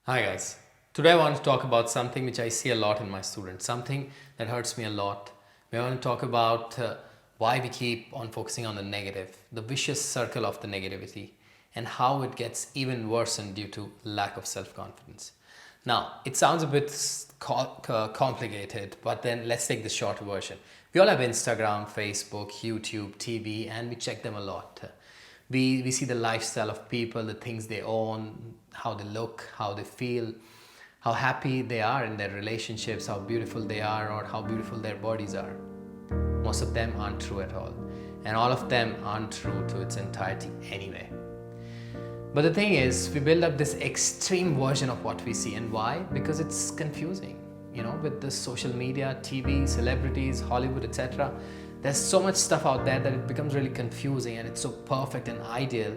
Hi guys. Today I want to talk about something which I see a lot in my students, something that hurts me a lot. We want to talk about why we keep on focusing on the negative, the vicious circle of the negativity, and how it gets even worsened due to lack of self-confidence. Now, it sounds a bit complicated, but then let's take the short version. We all have Instagram, Facebook, YouTube, TV, and we check them a lot. We see the lifestyle of people, the things they own, how they look, how they feel, how happy they are in their relationships, how beautiful they are, or how beautiful their bodies are. Most of them aren't true at all, and all of them aren't true to its entirety anyway. But the thing is, we build up this extreme version of what we see. And why? Because it's confusing. With the social media, TV, celebrities, Hollywood, etc., there's so much stuff out there that it becomes really confusing, and it's so perfect and ideal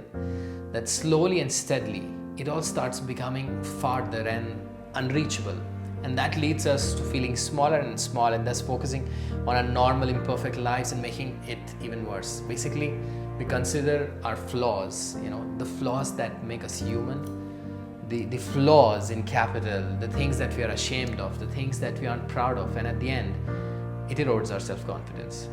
that slowly and steadily it all starts becoming farther and unreachable. And that leads us to feeling smaller and smaller, and thus focusing on our normal, imperfect lives and making it even worse. Basically, we consider our flaws, the flaws that make us human, the flaws in capital, the things that we are ashamed of, the things that we aren't proud of, and at the end, it erodes our self-confidence.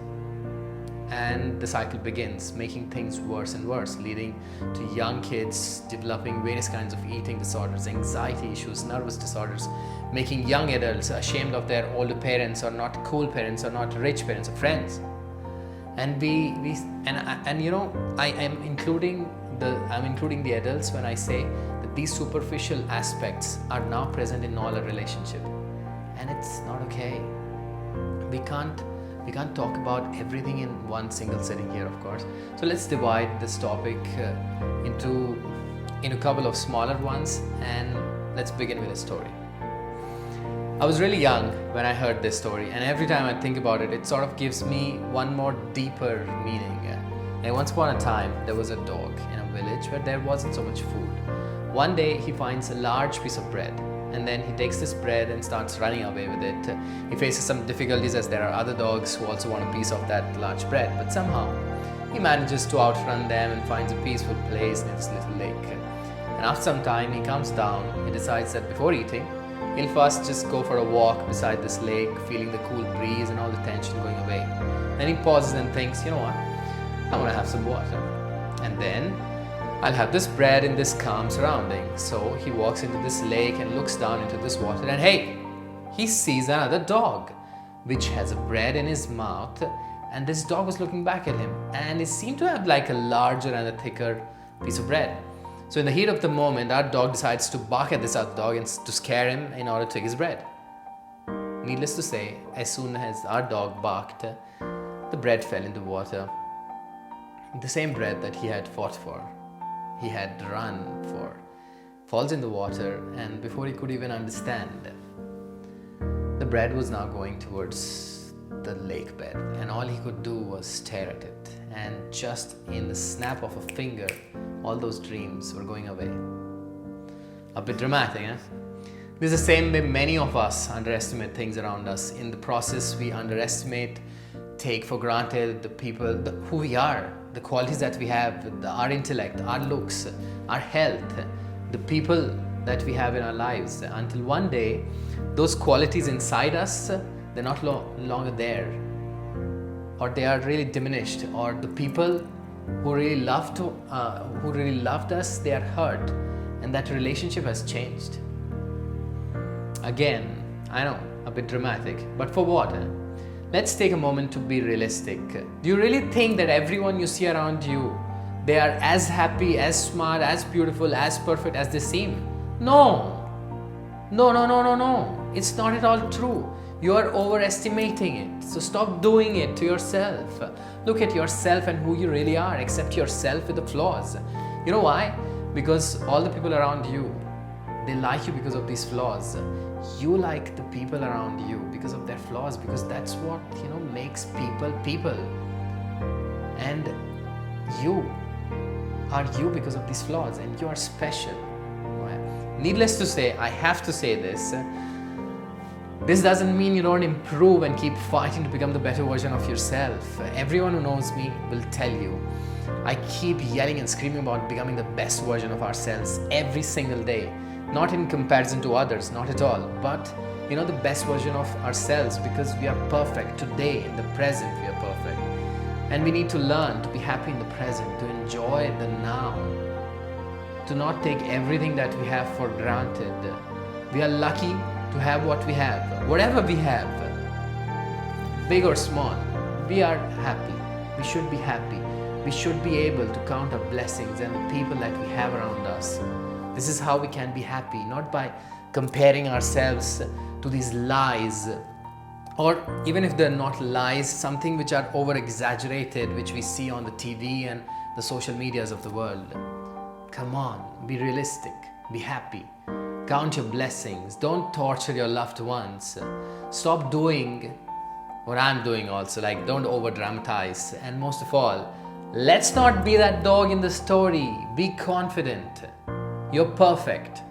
And the cycle begins, making things worse and worse, leading to young kids developing various kinds of eating disorders, anxiety issues, nervous disorders, making young adults ashamed of their older parents, or not cool parents, or not rich parents, or friends. And I'm including the adults when I say that these superficial aspects are now present in all our relationship, and it's not okay. We can't talk about everything in one single sitting here, of course. So let's divide this topic into a couple of smaller ones, and let's begin with a story. I was really young when I heard this story, and every time I think about it, it sort of gives me one more deeper meaning. And once upon a time, there was a dog in a village where there wasn't so much food. One day, he finds a large piece of bread, and then he takes this bread and starts running away with it. He faces some difficulties, as there are other dogs who also want a piece of that large bread, but somehow he manages to outrun them and finds a peaceful place near this little lake. And after some time, he comes down. He decides that before eating, he'll first just go for a walk beside this lake, feeling the cool breeze and all the tension going away. Then he pauses and thinks, you know what, I want to have some water. And then I'll have this bread in this calm surrounding. So he walks into this lake and looks down into this water, and hey, he sees another dog which has a bread in his mouth, and this dog was looking back at him, and it seemed to have like a larger and a thicker piece of bread. So in the heat of the moment, our dog decides to bark at this other dog and to scare him in order to take his bread. Needless to say, as soon as our dog barked, the bread fell into water. The same bread that he had fought for, he had run for, falls in the water, and before he could even understand, the bread was now going towards the lake bed, and all he could do was stare at it. And just in the snap of a finger, all those dreams were going away. A bit dramatic, eh? This is the same way many of us underestimate things around us. In the process, we underestimate, take for granted the people, who we are, the qualities that we have, our intellect, our looks, our health, the people that we have in our lives, until one day those qualities inside us, they're not longer there, or they are really diminished, or the people who really loved us, they are hurt, and that relationship has changed. Again, I know, a bit dramatic, but for what? Let's take a moment to be realistic. Do you really think that everyone you see around you, they are as happy, as smart, as beautiful, as perfect as they seem? No. No. It's not at all true. You are overestimating it. So stop doing it to yourself. Look at yourself and who you really are. Accept yourself with the flaws. You know why? Because all the people around you, they like you because of these flaws. You like the people around you because of their flaws, because that's what makes people people. And you are you because of these flaws, and you are special. Needless to say, I have to say this. This doesn't mean you don't improve and keep fighting to become the better version of yourself. Everyone who knows me will tell you, I keep yelling and screaming about becoming the best version of ourselves every single day. not in comparison to others, not at all, but the best version of ourselves, because we are perfect today. In the present we are perfect, and we need to learn to be happy in the present, to enjoy the now, to not take everything that we have for granted. We are lucky to have what we have, whatever we have, big or small. We are happy. We should be happy. We should be able to count our blessings and the people that we have around us. This is how we can be happy, not by comparing ourselves to these lies, or even if they're not lies, something which are over exaggerated, which we see on the TV and the social medias of the world. Come on, be realistic, be happy, count your blessings, don't torture your loved ones, stop doing what I'm doing also, like don't over dramatize, and most of all, let's not be that dog in the story. Be confident. You're perfect.